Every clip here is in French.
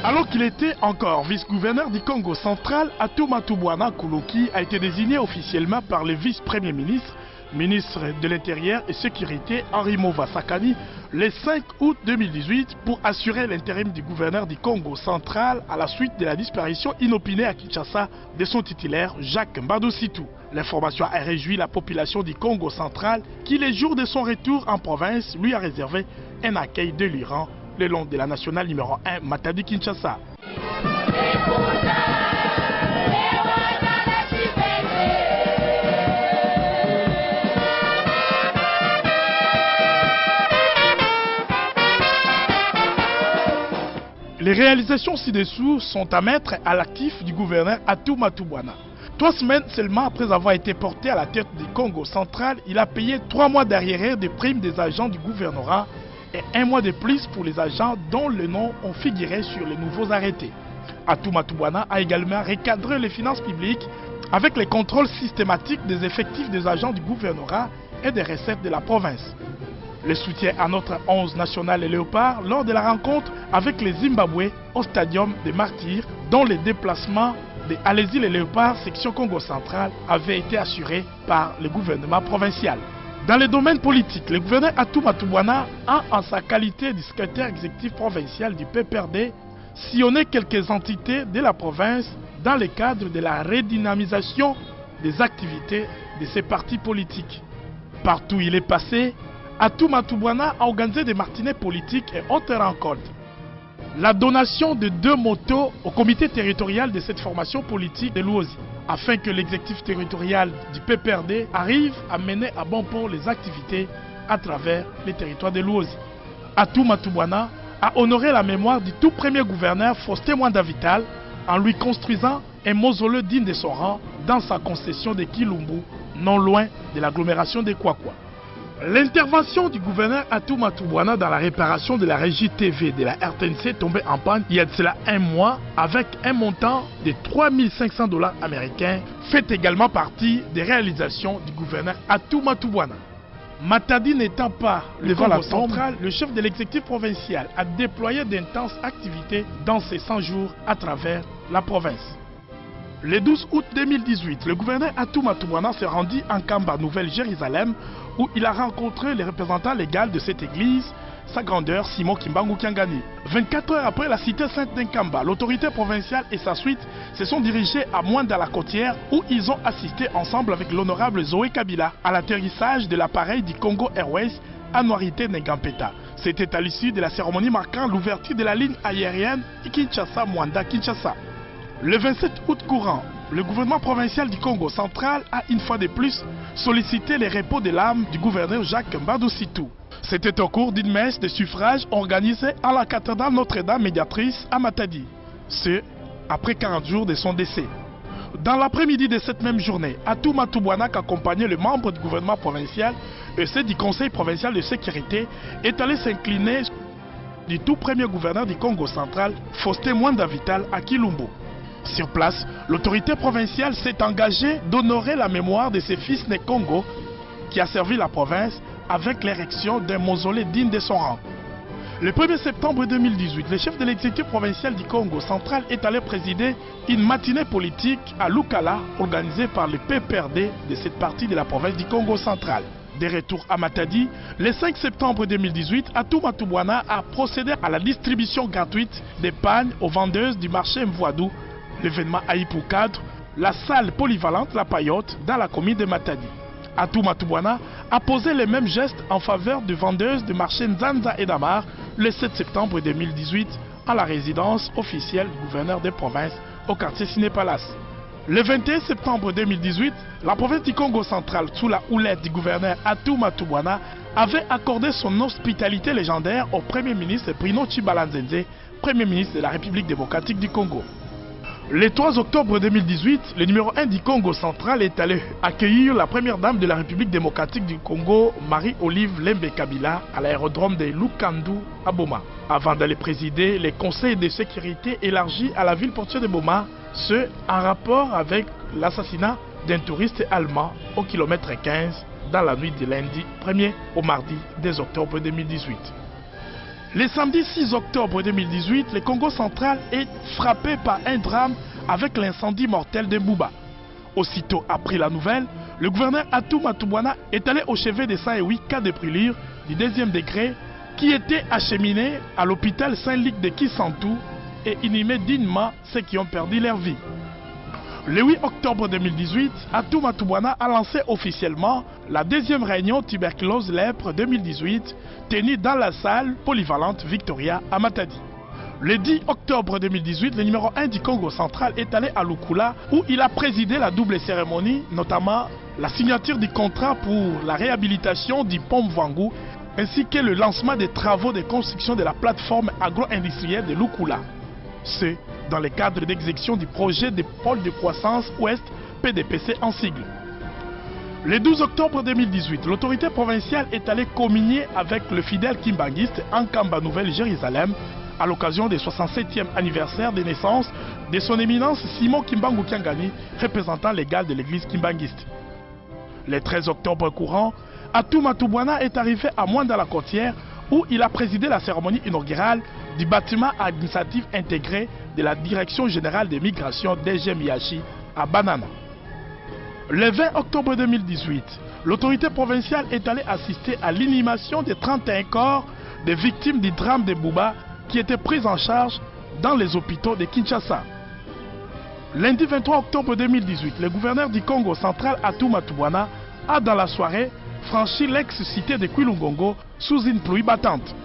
Alors qu'il était encore vice-gouverneur du Congo central, Atumatubwana Kuluki a été désigné officiellement par le vice-premier ministre, ministre de l'Intérieur et Sécurité Henri Mova Sakani le 5 août 2018 pour assurer l'intérim du gouverneur du Congo central à la suite de la disparition inopinée à Kinshasa de son titulaire Jacques Mbadou Sitou. L'information a réjoui la population du Congo central qui, les jours de son retour en province, lui a réservé un accueil de l'Iran le long de la nationale numéro 1 Matadi-Kinshasa. Les réalisations ci-dessous sont à mettre à l'actif du gouverneur Atumatubwana. 3 semaines seulement après avoir été porté à la tête du Congo central, il a payé 3 mois d'arriérés de primes des agents du gouvernorat et 1 mois de plus pour les agents dont les noms ont figuré sur les nouveaux arrêtés. Atumatubwana a également recadré les finances publiques avec les contrôles systématiques des effectifs des agents du gouvernorat et des recettes de la province. Le soutien à notre 11 national et léopard lors de la rencontre avec les Zimbabwe au stadium des Martyrs, dont les déplacements de Alési les Léopards section Congo central avaient été assurés par le gouvernement provincial. Dans le domaine politique, le gouverneur Atumatubwana a, en sa qualité de secrétaire exécutif provincial du PPRD, sillonné quelques entités de la province dans le cadre de la redynamisation des activités de ces partis politiques. Partout où il est passé, Atumatubwana a organisé des martinets politiques et autres rencontres. La donation de 2 motos au comité territorial de cette formation politique de l'Ouozi, afin que l'exécutif territorial du PPRD arrive à mener à bon port les activités à travers les territoires de l'Ouozi. Atumatubwana a honoré la mémoire du tout premier gouverneur Faustin Mwanda Vital en lui construisant un mausolée digne de son rang dans sa concession de Kilumbu, non loin de l'agglomération de Kwakwa. L'intervention du gouverneur Atumatubwana dans la réparation de la régie TV de la RTNC tombée en panne il y a de cela 1 mois avec un montant de 3 500 $ américains fait également partie des réalisations du gouverneur Atumatubwana. Matadi n'étant pas le Congo central, le chef de l'exécutif provincial a déployé d'intenses activités dans ces 100 jours à travers la province. Le 12 août 2018, le gouverneur Atumatubwana s'est rendu en Kamba, Nouvelle-Jérusalem, où il a rencontré les représentants légaux de cette église, sa grandeur Simon Kimbangu Kiangani. 24 heures après la cité sainte d'Nkamba, l'autorité provinciale et sa suite se sont dirigés à Moindala-Côtière, où ils ont assisté ensemble avec l'honorable Zoé Kabila à l'atterrissage de l'appareil du Congo Airways à Noirité Negampeta. C'était à l'issue de la cérémonie marquant l'ouverture de la ligne aérienne Kinshasa-Mwanda-Kinshasa. Le 27 août courant, le gouvernement provincial du Congo central a une fois de plus sollicité les repos de l'âme du gouverneur Jacques Mbadou Sitou. C'était au cours d'une messe de suffrage organisée à la cathédrale Notre-Dame médiatrice à Matadi. Ce, après 40 jours de son décès. Dans l'après-midi de cette même journée, Atumatubwana, accompagné le membre du gouvernement provincial et ceux du conseil provincial de sécurité, est allé s'incliner du tout premier gouverneur du Congo central, Faustin Mwanda Vital, à Kilumbu. Sur place, l'autorité provinciale s'est engagée d'honorer la mémoire de ses fils nés Congo qui a servi la province avec l'érection d'un mausolée digne de son rang. Le 1er septembre 2018, le chef de l'exécutif provincial du Congo central est allé présider une matinée politique à Lukala organisée par le PPRD de cette partie de la province du Congo central. De retour à Matadi, le 5 septembre 2018, Atumatubwana a procédé à la distribution gratuite des pagnes aux vendeuses du marché Mvoadou. L'événement a eu pour cadre la salle polyvalente La Payotte dans la commune de Matadi. Atumatubwana a posé les mêmes gestes en faveur de vendeuses de marché Nzanza et Damar le 7 septembre 2018 à la résidence officielle du gouverneur des provinces au quartier Ciné Palace. Le 21 septembre 2018, la province du Congo central, sous la houlette du gouverneur Atumatubwana, avait accordé son hospitalité légendaire au Premier ministre Bruno Chibalanzenze, Premier ministre de la République démocratique du Congo. Le 3 octobre 2018, le numéro 1 du Congo central est allé accueillir la première dame de la République démocratique du Congo, Marie-Olive Lembe Kabila, à l'aérodrome de Lukandu à Boma, avant d'aller présider les conseils de sécurité élargis à la ville portuaire de Boma, ce en rapport avec l'assassinat d'un touriste allemand au kilomètre 15 dans la nuit de lundi 1er au mardi 2 octobre 2018. Le samedi 6 octobre 2018, le Congo central est frappé par un drame avec l'incendie mortel de Mbouba. Aussitôt après la nouvelle, le gouverneur Atou Matubwana est allé au chevet de 108 cas de brûlure du deuxième degré qui étaient acheminés à l'hôpital Saint-Luc de Kisantou et inhumé dignement ceux qui ont perdu leur vie. Le 8 octobre 2018, Atou Matubwana a lancé officiellement la deuxième réunion tuberculose-lèpre 2018 tenue dans la salle polyvalente Victoria à Matadi. Le 10 octobre 2018, le numéro 1 du Congo central est allé à Lukula où il a présidé la double cérémonie, notamment la signature du contrat pour la réhabilitation du pont Mvwangu ainsi que le lancement des travaux de construction de la plateforme agro-industrielle de Lukula. C'est dans le cadre d'exécution du projet de pôle de croissance ouest PDPC en sigle. Le 12 octobre 2018, l'autorité provinciale est allée communier avec le fidèle kimbanguiste Ankamba Nouvelle-Jérusalem à l'occasion du 67e anniversaire de naissance de son éminence Simon Kimbangu Kiangani, représentant légal de l'église kimbanguiste. Le 13 octobre courant, Atou Matubwana est arrivé à Moindala-Côtière où il a présidé la cérémonie inaugurale du bâtiment administratif intégré de la Direction générale des migrations DG Miyachi à Banana. Le 20 octobre 2018, l'autorité provinciale est allée assister à l'inhumation des 31 corps des victimes du drame de Mbouba qui étaient prises en charge dans les hôpitaux de Kinshasa. Lundi 23 octobre 2018, le gouverneur du Congo central Atou Matubwana a dans la soirée franchi l'ex-cité de Kwilungongo sous une pluie battante.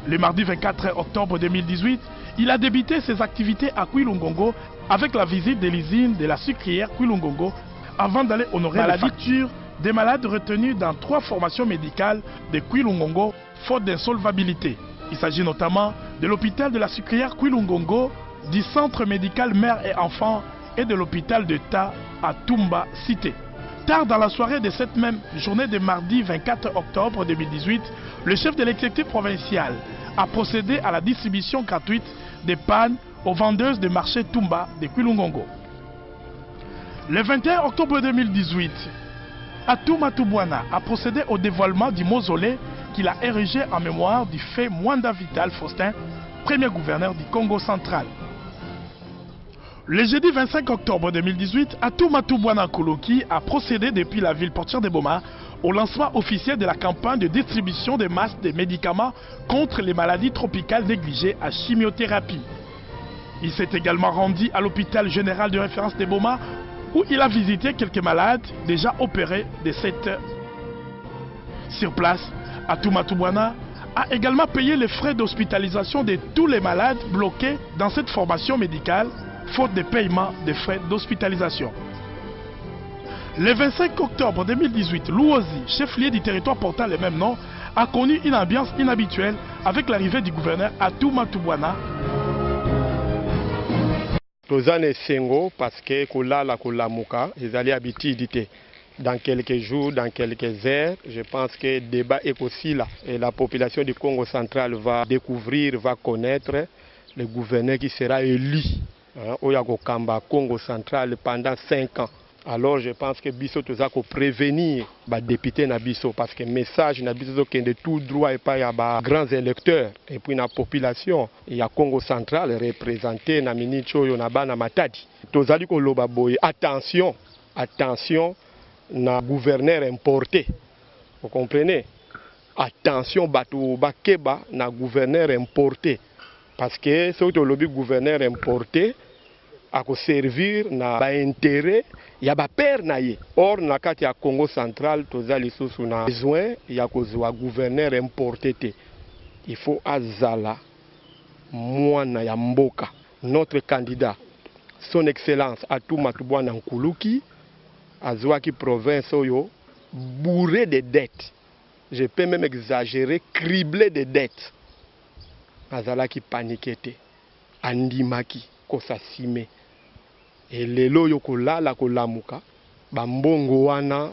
Le mardi 24 octobre 2018, il a débuté ses activités à Kwilungongo avec la visite de l'usine de la sucrière Kwilungongo avant d'aller honorer la lecture des malades retenus dans 3 formations médicales de Kwilungongo faute d'insolvabilité. Il s'agit notamment de l'hôpital de la sucrière Kwilungongo, du centre médical mère et enfant et de l'hôpital de Ta à Tumba Cité. Tard dans la soirée de cette même journée de mardi 24 octobre 2018, le chef de l'exécutif provincial a procédé à la distribution gratuite des pannes aux vendeuses de marché Tumba de Kwilungongo. Le 21 octobre 2018, Atou Matubwana a procédé au dévoilement du mausolée qu'il a érigé en mémoire du fait Mwanda Vital Faustin, premier gouverneur du Congo central. Le jeudi 25 octobre 2018, Atou Matubwana Koloki a procédé depuis la ville portière de Boma au lancement officiel de la campagne de distribution de masques de médicaments contre les maladies tropicales négligées à chimiothérapie. Il s'est également rendu à l'hôpital général de référence de Boma où il a visité quelques malades déjà opérés de cette. Sur place, Atou Matubwana a également payé les frais d'hospitalisation de tous les malades bloqués dans cette formation médicale faute de paiement des frais d'hospitalisation. Le 25 octobre 2018, Louozi, chef-lieu du territoire portant le même nom, a connu une ambiance inhabituelle avec l'arrivée du gouverneur Atou Matubwana. Tozane Sengo parce que Kulala Kulamuka, ils allaient habiter dans quelques jours, dans quelques heures. Je pense que le débat est aussi là. Et la population du Congo central va découvrir, va connaître le gouverneur qui sera élu au Kamba Congo central pendant 5 ans. Alors je pense que Bisso Toza ko prévenir les députés na Bisso parce que le message na Bisso qui est tout droit et pas y a grands électeurs et puis la population il y a Congo central représenté na minicho yo na bana matadi. Tozali ko loba boy attention na gouverneur importé. Vous comprenez? Attention batu bakeba na gouverneur importé parce que c'est au lobby gouverneur importé à servir na ba intérêt ya ba père na ye. Or na kati ya Congo central toza lisusu na besoin ya kozwa gouverneur importé te. Il faut azala mwana ya mboka. Notre candidat son excellence Atou Matubwana Nkuluki azwaki province oyo bourré de dettes. Je peux même exagérer, criblé de dettes. Azalaki paniqué te andimaki kosasime. Et lelo yoko la kolamuka bambongo wana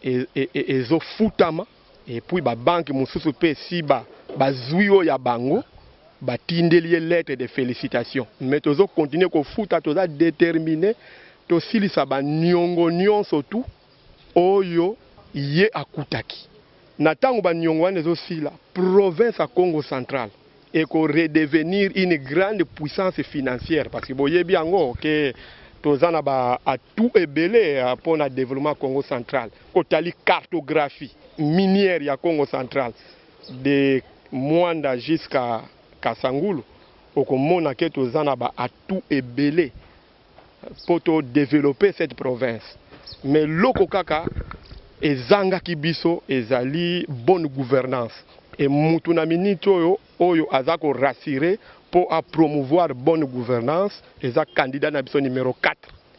ezo futama et puis ba banque mususu pe si ba zuyo ya bango batindeli lettre de félicitations mais tozo continuer ko futa toza déterminé to silisa ba nyongo nyonso tout oyo ye akutaki na tango banyongo wana ezosila province à Congo central et qu'on redevenir une grande puissance financière parce que boyebi yango que tozana ba à tout ebele pour le développement Congo central kotali cartographie minière ya Congo central de Mwanda jusqu'à Kasangulu okomona ke tozana ba à tout ebele pour développer cette province mais loko kaka ezanga kibiso ezali bonne gouvernance et mutu na minute oyo azako rassurer pour promouvoir bonne gouvernance eza candidat na biso numéro 4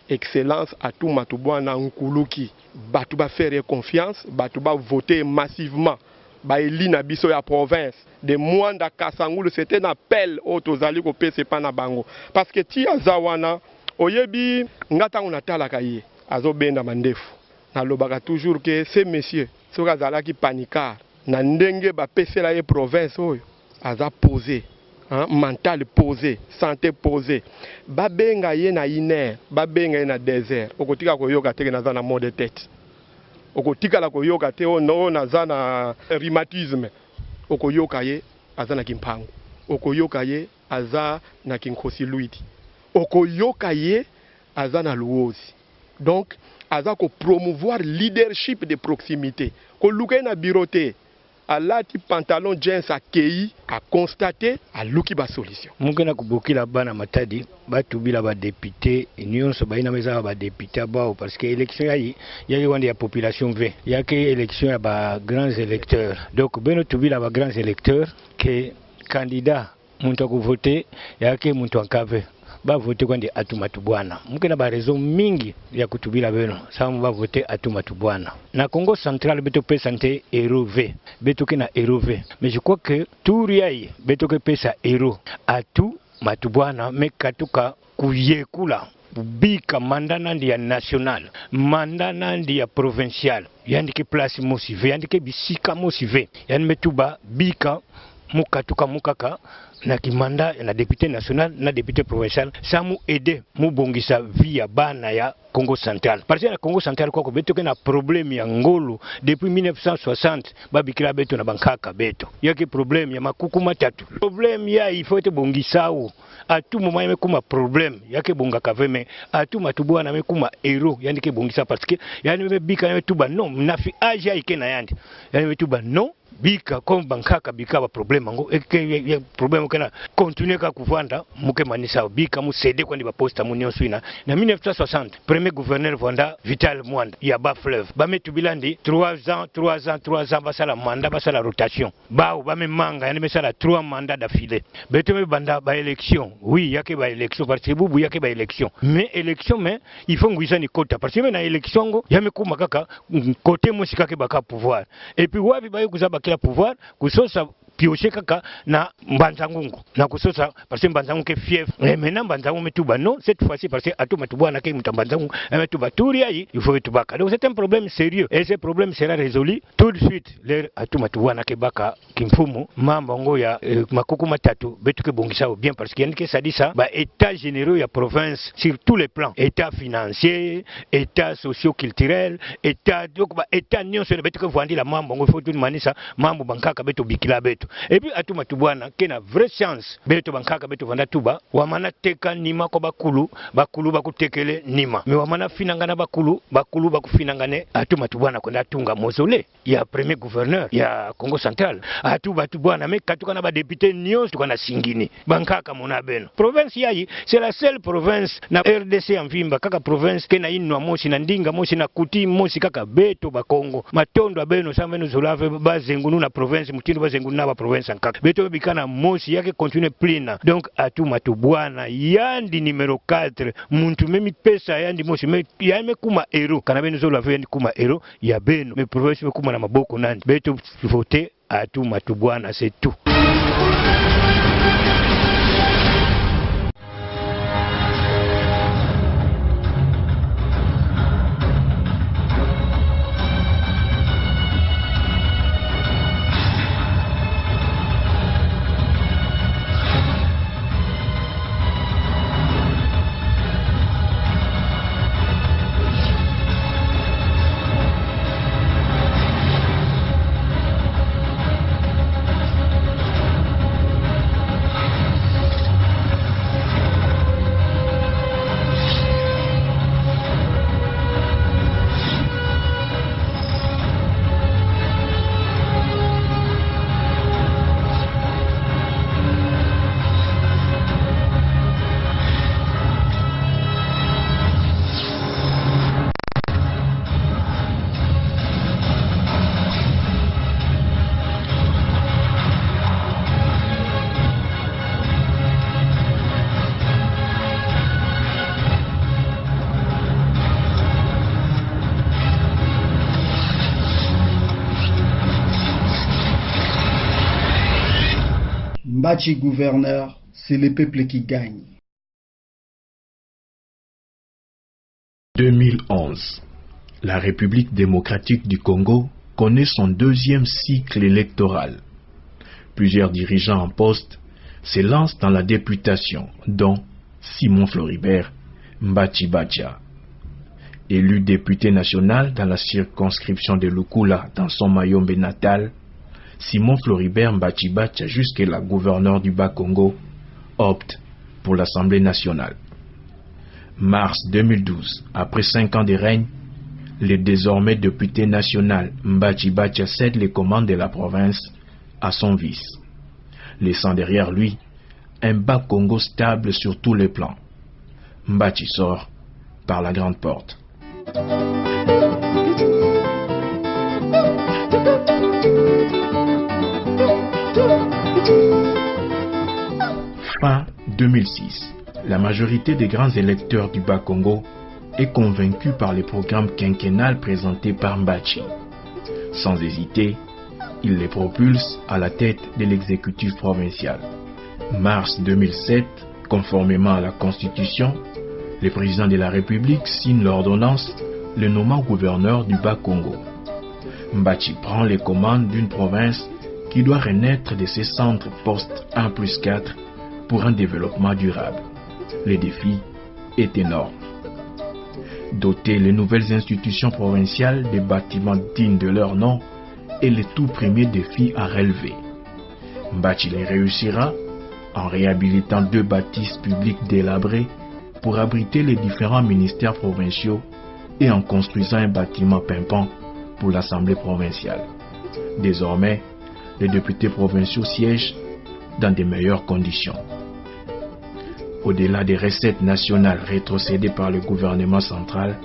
excellence Atou Matubwana Nkuluki batu ba faire confiance batu ba voter massivement ba eli na biso ya province de Mwanda Kasangulu c'était un appel au tozali ko pese pa na bango parce que ti azawana oyebi ngata on atala kaye azobenda mandefu nalobaka toujours que ces messieurs soki azalaki panicard na ndenge bapesela ye province oyo aza posé mental posé santé posé babenga ye na iner babenga ye na désert okotika koyoka teke naza na mot de tête okotikala koyoka te ono naza na rhumatisme okoyoka ye aza na kimpangu okoyoka ye aza na kinkosi luidi okoyoka ye aza na luozi donc aza ko promouvoir leadership de proximité ko luka na biroté alati pantalon jeans akei a constater a luki ba solution mungena kubukila bana matadi batubila ba député nyonso baina meza ba député bao parce que élection yayi wande ya population v yake élection ya ba grands électeurs donc beno tubila ba grands électeurs que candidat muntu ko voter yake muntu ankave ba voter kwandi Atou Matubwana mukena ba raison mingi ya kutubila beno samu ba voter Atou Matubwana na Congo central beto pesa nte héros v beto kena héros v mais je crois que tout riai beto ke pesa héros Atou Matubwana mekatuka kuyekula bika mandana ndi ya national mandana ndi ya provincial yandike place mosive yandike bisika mosive yani metuba bika mukatuka mukaka na kimanda na député national na député provincial samu aider mu bongisa via bana ya Congo central parce que na Congo central kwa beto na problème ya ngolo depuis 1960 babikira beto na bankaka beto yake problème ya makuku matatu problème ya il faut te bongisa ou à tout moment yame kuma problème yake bonga kaveme à tout Matubwana me kuma héros yani ke bongisa parce que yani me bika yame tuba non nafi age ya ikena yandi yani me tuba non bika comme bankaka bika ba problème ngo e problème kana continuer ka kuvanda muke manisa bika mu céder kwa ndi ba posta mu nyonso ina na 1960 premier gouverneur Vanda Vital Mwanda ya ba fleuve ba metu bilandi 3 ans basala mandat basala rotation ba ba me manga yani mesala 3 mandats d'affilée beto me banda ba élection oui yake ba élection parce que bubu yake ba élection mais élection mais il faut nguisa ni kota parce que na élection ngo yame kuma kaka côté musika ke baka pouvoir et puis wapi ba yokuzaba kila pouvoir kusosa piocher kaka na Mbanzangungu na kusosa parce que Mbanzangungu ke fief maintenant Mbanzangungu metuba non cette fois-ci parce que Atou Matubwana ke Mbanzangungu metuba turia il faut tubaka donc c'est un problème sérieux et ce problème sera résolu tout de suite les Atou Matubwana ke baka kimfumu mambo ngo ya makuku matatu betu ke bongisa bien parce que yanike sadisa ba état généraux ya province sur tous les plans état financier état socio-culturel état donc ba état nyonso betu ke vandi la mambo ngo faut tout manisa mambo bankaka betu bikila betu et puis Atou Matubwana kena vraie chance beto bankaka beto vanda tuba wamana teka nima ko bakulu bakutekele nima me wamana finangana bakulu bakufinangane Atou Matubwana konda tunga mausolée ya premier gouverneur ya Congo central Atou Matubwana me katuka na ba député nyos tukana singini bankaka mona beno province yayi c'est la seule province na RDC en vimba kaka province kena inwa mosi na ndinga mosi na kuti mosi kaka beto ba Congo matondo abeno sameno zolave bazengunu na province mutindo bazengunu na province en kaka beto bikana mosi yake continue plina donc Atou Matubwana yandi numéro 4 muntu memi pesa yandi mosi me yame kuma héros kana beno zo la yandi kuma héros ya beno me province kuma na maboko nandi beto voter Atou Matubwana c'est tout. Mbati gouverneur, c'est le peuple qui gagne. 2011. La République démocratique du Congo connaît son deuxième cycle électoral. Plusieurs dirigeants en poste s'élancent dans la députation, dont Simon Floribert Mbati Bacha. Élu député national dans la circonscription de Lukula dans son Mayombe natal, Simon Floribert Mbati Bacha, jusqu'à gouverneur du Bas-Congo, opte pour l'Assemblée nationale. Mars 2012, après 5 ans de règne, le désormais député national Mbati Bacha cède les commandes de la province à son vice, laissant derrière lui un Bas-Congo stable sur tous les plans. Mbati sort par la grande porte. Fin 2006. La majorité des grands électeurs du Bas-Congo est convaincue par les programmes quinquennales présentés par Mbati. Sans hésiter, il les propulse à la tête de l'exécutif provincial. Mars 2007, conformément à la Constitution, le président de la République signe l'ordonnance le nommant gouverneur du Bas-Congo. Mbati prend les commandes d'une province qui doit renaître de ses centres post-1+4 pour un développement durable. Le défi est énorme. Doter les nouvelles institutions provinciales de bâtiments dignes de leur nom est le tout premier défi à relever. Mbati les réussira en réhabilitant 2 bâtisses publiques délabrées pour abriter les différents ministères provinciaux et en construisant un bâtiment pimpant pour l'Assemblée provinciale. Désormais, les députés provinciaux siègent dans de meilleures conditions. Au-delà des recettes nationales rétrocédées par le gouvernement central,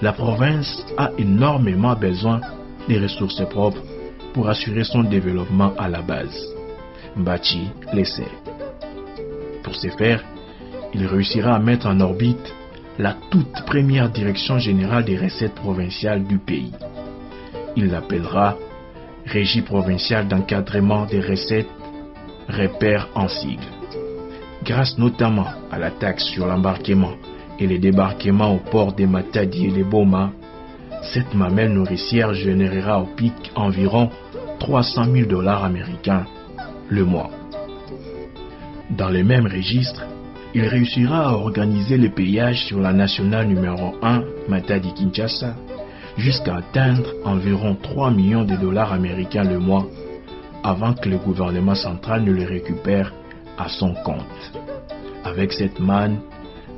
la province a énormément besoin des ressources propres pour assurer son développement à la base. Mbati les sait. Pour ce faire, il réussira à mettre en orbite la toute première direction générale des recettes provinciales du pays. Il l'appellera Régie provinciale d'encadrement des recettes, repère en sigle. Grâce notamment à la taxe sur l'embarquement et les débarquements au port de Matadi et les Boma, cette mamelle nourricière générera au pic environ 300 000 $ américains le mois. Dans le même registre, il réussira à organiser les payages sur la nationale numéro 1 Matadi-Kinshasa jusqu'à atteindre environ 3 millions de $ américains le mois avant que le gouvernement central ne le récupère à son compte. Avec cette manne,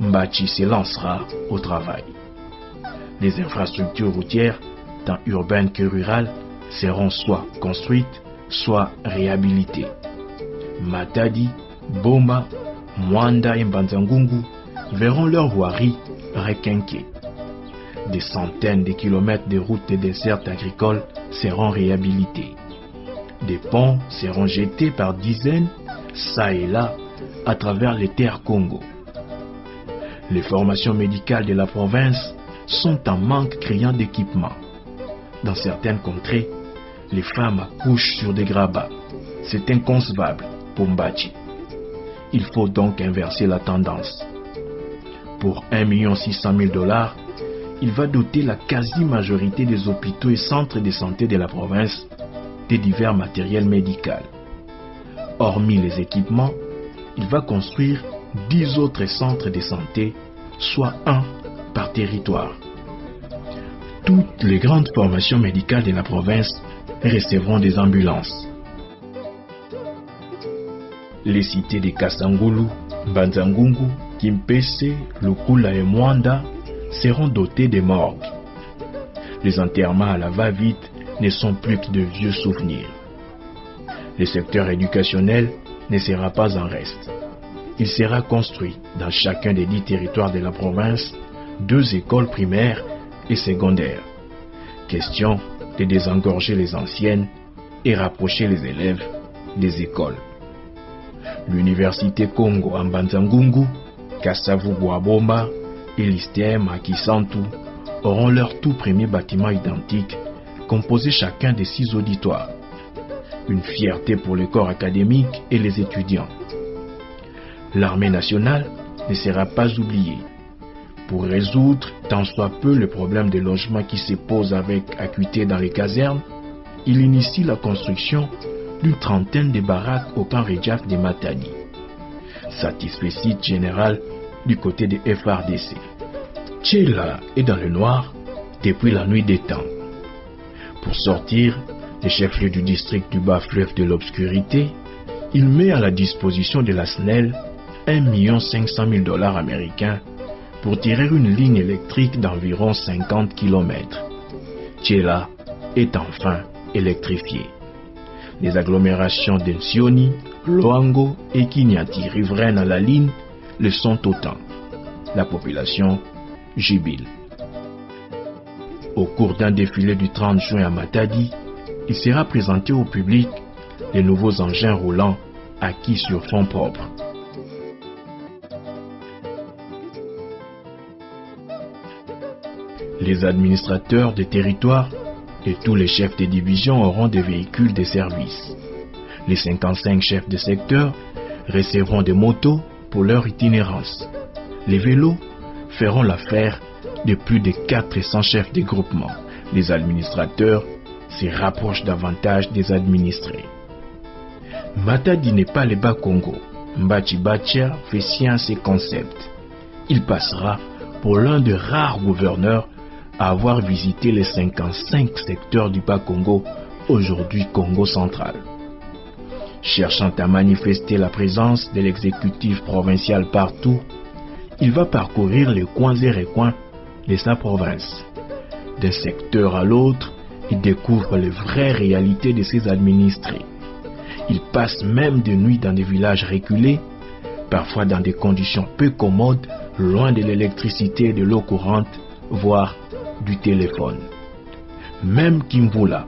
Mbati se lancera au travail. Les infrastructures routières, tant urbaines que rurales, seront soit construites, soit réhabilitées. Matadi, Boma, Mwanda et Mbanzangungu verront leur voirie requinquée. Des centaines de kilomètres de routes et dessertes agricoles seront réhabilités. Des ponts seront jetés par dizaines, ça et là, à travers les terres Congo. Les formations médicales de la province sont en manque criant d'équipement. Dans certaines contrées, les femmes accouchent sur des grabats. C'est inconcevable pour Mbati. Il faut donc inverser la tendance. Pour 1 600 000 $, il va doter la quasi-majorité des hôpitaux et centres de santé de la province de divers matériels médicaux. Hormis les équipements, il va construire 10 autres centres de santé, soit 1 par territoire. Toutes les grandes formations médicales de la province recevront des ambulances. Les cités de Kasangulu, Mbanzangungu, Kimpese, Lukula et Mwanda seront dotées de morgues. Les enterrements à la va-vite ne sont plus que de vieux souvenirs. Le secteur éducationnel ne sera pas en reste. Il sera construit dans chacun des 10 territoires de la province 2 écoles primaires et secondaires. Question de désengorger les anciennes et rapprocher les élèves des écoles. L'université Congo en Mbanzangungu, Kasavubu-Bomba et l'ISTEM à Kisantu auront leur tout premier bâtiment identique, composé chacun de 6 auditoires. une fierté pour le corps académique et les étudiants. L'armée nationale ne sera pas oubliée. Pour résoudre tant soit peu le problème de logement qui se pose avec acuité dans les casernes, il initie la construction d'une trentaine de baraques au camp Redjaf de Matadi. Satisfecit général du côté de FRDC. Tchela est dans le noir depuis la nuit des temps. Pour sortir des chefs-lieux du district du bas-fleuve de l'obscurité, il met à la disposition de la SNEL $1 500 000 américains pour tirer une ligne électrique d'environ 50 km. Tchela est enfin électrifié. Les agglomérations d'Ensioni, Loango et Kinyati riveraines à la ligne le sont autant. La population jubile. Au cours d'un défilé du 30 juin à Matadi, il sera présenté au public les nouveaux engins roulants acquis sur fonds propres. Les administrateurs des territoires et tous les chefs de division auront des véhicules de service. Les 55 chefs de secteur recevront des motos pour leur itinérance. Les vélos feront l'affaire de plus de 400 chefs de groupement. Les administrateurs se rapprochent davantage des administrés. Matadi n'est pas le Bas-Congo. Mbachi Bachia fait science et concept. Il passera pour l'un des rares gouverneurs à avoir visité les 55 secteurs du Bas-Congo, aujourd'hui Congo central. Cherchant à manifester la présence de l'exécutif provincial partout, il va parcourir les coins et recoins de sa province. D'un secteur à l'autre, il découvre les vraies réalités de ses administrés. Il passe même de nuit dans des villages reculés, parfois dans des conditions peu commodes, loin de l'électricité et de l'eau courante, voire du téléphone. Même Kimvula,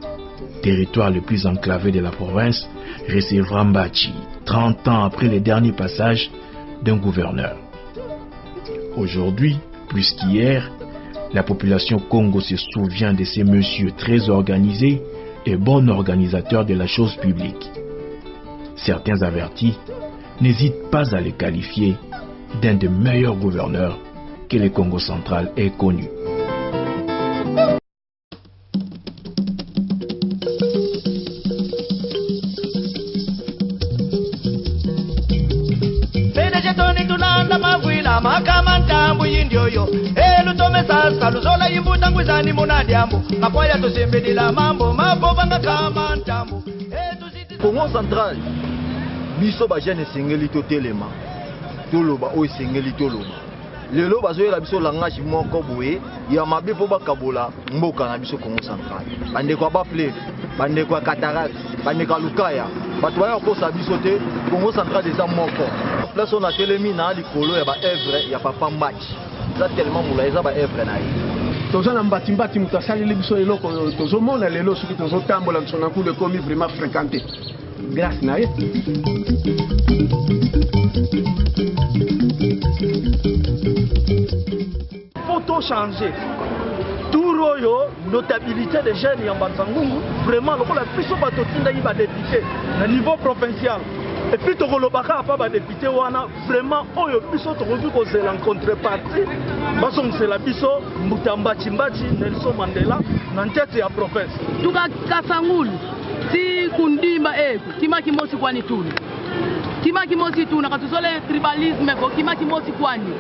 territoire le plus enclavé de la province, recevra Mbachi 30 ans après le dernier passage d'un gouverneur. Aujourd'hui, plus qu'hier, la population Congo se souvient de ces messieurs très organisés et bons organisateurs de la chose publique. Certains avertis n'hésitent pas à les qualifier d'un des meilleurs gouverneurs que le Congo central ait connu. Makamantambu yindyoyo elutome sasa luzola imbuta ngwizani munadiambu makwaya tozembedela mambo mabovanga kamantambu Congo central biso ba jeune sengeli to telema toloba o sengeli toloba lelo bazoyela biso langage moko boye ya mabe po bakabola mboka na biso Congo central bande kwa ba fleuve bande kwa cataract bande kwa lukaya bato baya kosa biso te Congo central eza moko place on a telemi na likolo ya ba œuvre ya papa Mbachi za tellement mula eza ba œuvre na ye toza na mbati mutasali biso eloko tozomona lelo soki tozotambola nsona kule komi vraiment fréquenté grâce na ye faut changer tour oyo notabilité des jeunes ya Mbanzangungu vraiment lokola biso bato tinda yi ba député na niveau provincial et puis tokolobaka pa ba député wana vraiment oyo biso tokoki kozela en contrepartie basongisela biso Mbachi Nelson Mandela na ntete ya province tuka Kasangulu si kundimba kima kimosi kwani tuna kima kimosi tuna katuzole tribalisme ko kima kimosi kwani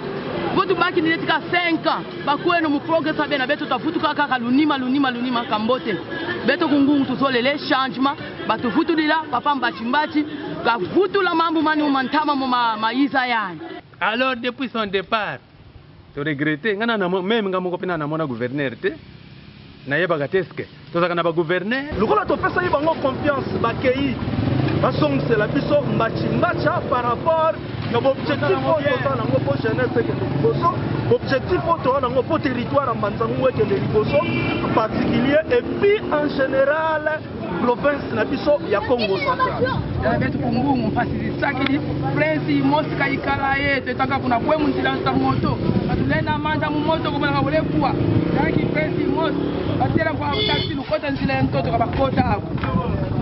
votu baki ni netika 5 ans bakweno mu progress abena beto tafutu kaka lunima kambote beto kungungu tuzole les changements batufutu dila papa Mbachi kafutu la mambo mani umantama mu maiza yani. Alors depuis son départ to regretter ngana na même ngamo kopina na mona gouverneur te na yeba gateske tozaka na ba gouverneur lokola to pesa yi bango confiance bakei basongse la biso Mbachi par rapport na objectif oyo tozana ngo po jeunesse ke liboso objectif oyo tozana ngo po territoire Mbanzangungu ke liboso en particulier et puis en général province na biso ya Congo central ya betu kungungu facilitakili prince mosika ikala yete taka kuna kwe mundila sa moto atulenda manda mu moto ko bana wole kwa yaki prince mos atera kwa taxi lukota nzile ntoto kabakota ako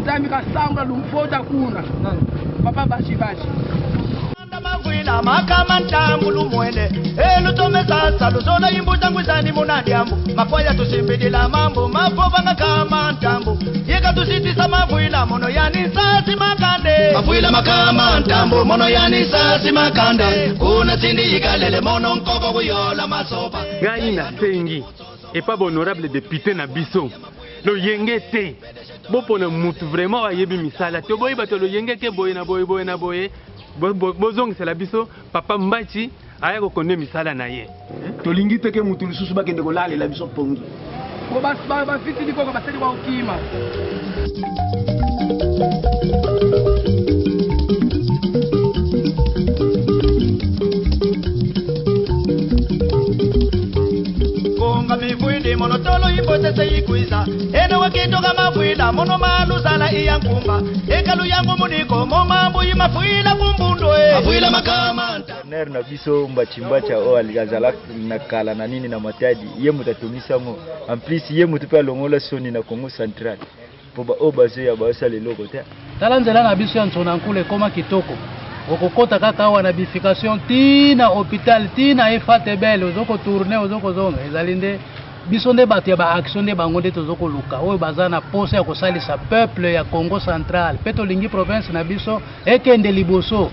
Zami kasanga lumfota kuna. Papa bashi bashi. Mavuila makamanta mulumwele elutome sasa luzola imbuta ngwizani munadiambo mapoya tusimbidila mambo mapova kama ntambo yeka tusitisa mavuila mono yani sasi makande mavuila makama ntambo mono yani sasi makande kuna sindi ikalele mono nkoko kuyola masopa gani na sengi et pas honorable député na biso lo yengete bopona mutu vraiment ayebi misala to boyi bato lo yengeke boye na boye na boye bozong c'est la biso papa Mbachi aya ko konne misala na ye tolingi teke mutu lisusu bakende kolala la biso pongi ko ba fiti diko ko baseli wa ukima mivuindi mono tolo imbote seikuisa ene wakito kama fuila mono malu sala iyankumba ekalu yangu muniko momambu imafuila kumbundwe mafuila makamanta ner na biso mbachimbacha o aligazala na kala na nini na matadi ye mutatumisa ngo en plus ye mutupa longola soni na Congo Central poba obaze ya basa leloko te talanzela na biso ya nsona nkule koma kitoko okokota kaka wana bification tina hôpital tina efatebele ozoko tourner ozoko zonga ezalinde biso nde bato ya ba action nde bango nde tozoko luka oyo baza na posa ya kosalisa peuple ya Congo Central pe tolingi province na biso ekende liboso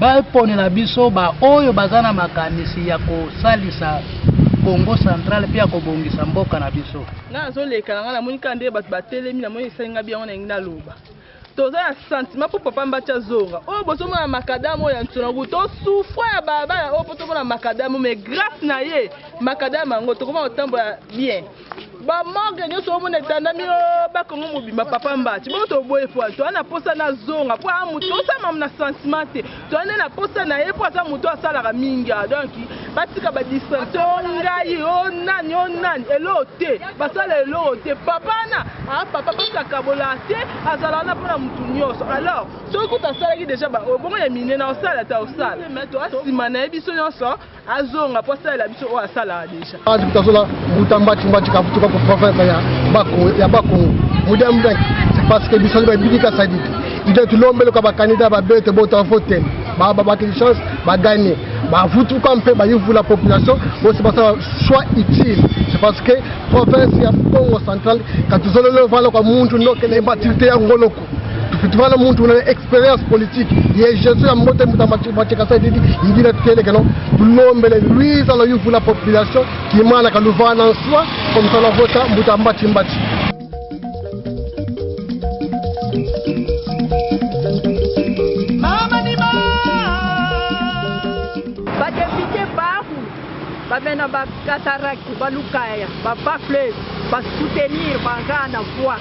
baponela biso ba oyo baza na makanisi ya kosalisa Congo Central pe ya kobongisa mboka na biso na azoleka na ngana monika nde bato batelemi na moyo esalinga bien wana ngina loba toza na sentiment pour papa Mbacha zonga oyo bozomona makadamu ya ntsonangu tosufra ya babaya oyo po tomona makadamu mais grâce na ye makadamu yango tokoma kotambola bien bamorgue nyonso omona etandami bakongo mobimba papa Mbacha bongo toboye fo toza na posa na zonga po aya moto osama na sentiment te toza nde na posa na ye po aza moto asalaka mingi donc batika badistraction ngai o nani eloko te basala eloko te papa na papa basakabola te azala wana mpona mutu nyonso alors soki tasalaki déjà bongo ya mine na osala ta osala mais to asima na ye biso nyonso azonga po asalela biso oyo asalaka déjà azikutasola mbuta Mbachi kafutuka ku province ya Bakongo mudem denk c'est parce que biso babidika sadiki ide tulombele kwa bakandidat babete bota voter bakeli chance bagagner bavutu kwa mpe bayivu la population aussi basa choix utile c'est parce que province ya Congo Central katuzololo vala kwa muntu nokele batilite ya ngoloko tufitwala muntu una expérience politique ye Jésus ya mbote Mbachi kasa didi indira tukele keno tulombele lui ça la yivu la population qui mana kaluvana en soi comme ça la vota mbuta Mbachi bamena bakataracte balukaya babafle basoutenir bangana voix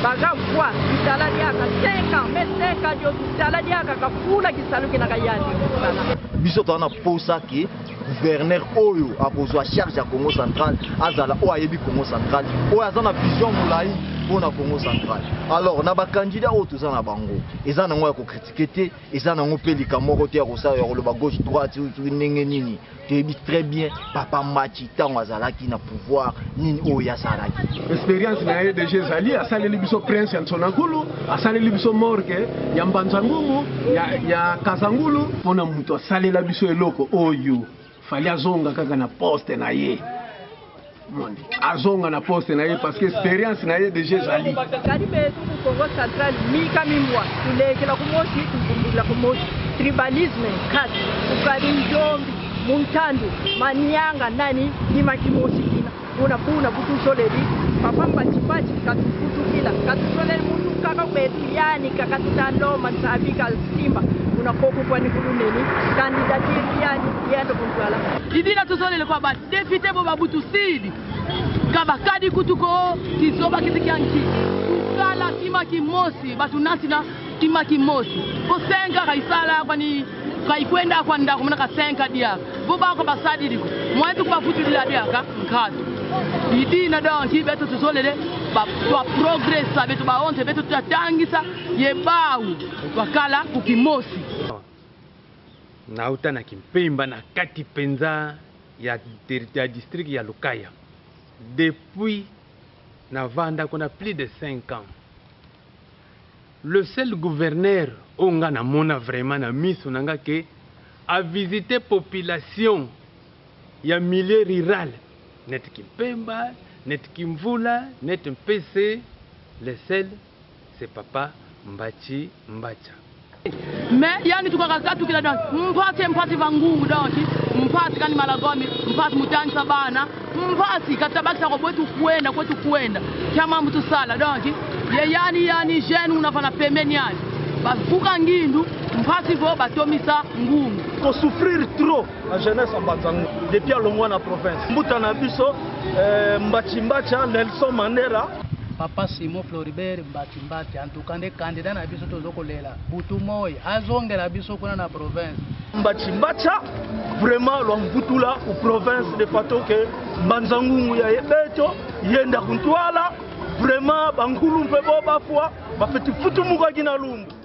baga voix kitala diaka 5 ans mais 5 ans yo kitala diaka kafula kisaluki na kayani biso tona posa ki gouverneur oyo akozwa charge ya Congo Central azala o ayebi Congo Central oyo azana vision mulai pona Congo Central alors na ba candidat oyo toza na bango eza nango ya ko critiquer te eza nango pelika moko te ya kosala ya koloba gauche droite ndenge nini tebi très bien papa Mbachi tango azalaki na pouvoir nini oyo asalaki expérience na ye déjà zali asaleli biso prince ya Ntsonakulu asaleli biso morgue ya Mbanzangulu ya Kazangulu pona mutu asalela biso eloko oyo fali azonga kaka na poste na ye azonga na poste na ye parce que expérience na ye déjà zali kadi betu ku Congo Central mika mimwa tulekela kumosi kumbula kumosi tribalisme kati ukali njombi muntandu manyanga nani nima kimosi kina una butu soleri papa Mbachi katufutukila katusoleri muntu kaka betiliani kaka tutando mansabika simba una koku kwani kuluneni candidature yani yendo kuntwala idina tusolele kwa ba député bo babutu sidi kaba kadi kutuko kizoba kitikanki kala kima kimosi batu nasina kima kimosi ko senga kaisala kwani kaikwenda kwa ndako mna ka senga dia bo ba ko basadi diko mwetu kwa futu dia dia ka nkatu idina donki betu tusolele ba progressa betu ba onte betu tutangisa yebau wakala kukimosi nauta na kimpemba na kati penza ya district ya Lukaya depuis na vanda kuna plus de 5 ans le seul gouverneur onga na mona vraiment na miso nanga ke a visité population ya milieu rural net Kimpemba, net Kimvula, net Mpese, le seul c'est papa Mbachi Mbacha. Mais yani tukakakatu kila donc mpati vangungu donc mpati kani Malagomi mpati mutanza bana mpati katabaki kwa kwetu kwenda kama mtu sala donc yani jeune unafana pembeni yani bafuka ngindu mpati vo batomisa ngungu ko souffrir trop la jeunesse en Banzangu depuis le mois na province mbutana biso Mbachi Mbacha Nelson Mandela Papa Simon Floribert Mbachi en tout cas des candidats na biso tozokolela butu moy azongela biso kuna na province Mbachi Mbacha vraiment lo mbutula au province de Patoke Banzangungu ya yebeto yenda kuntwala vraiment bangulu mpe bo bafwa bafeti futu muka gina lumbu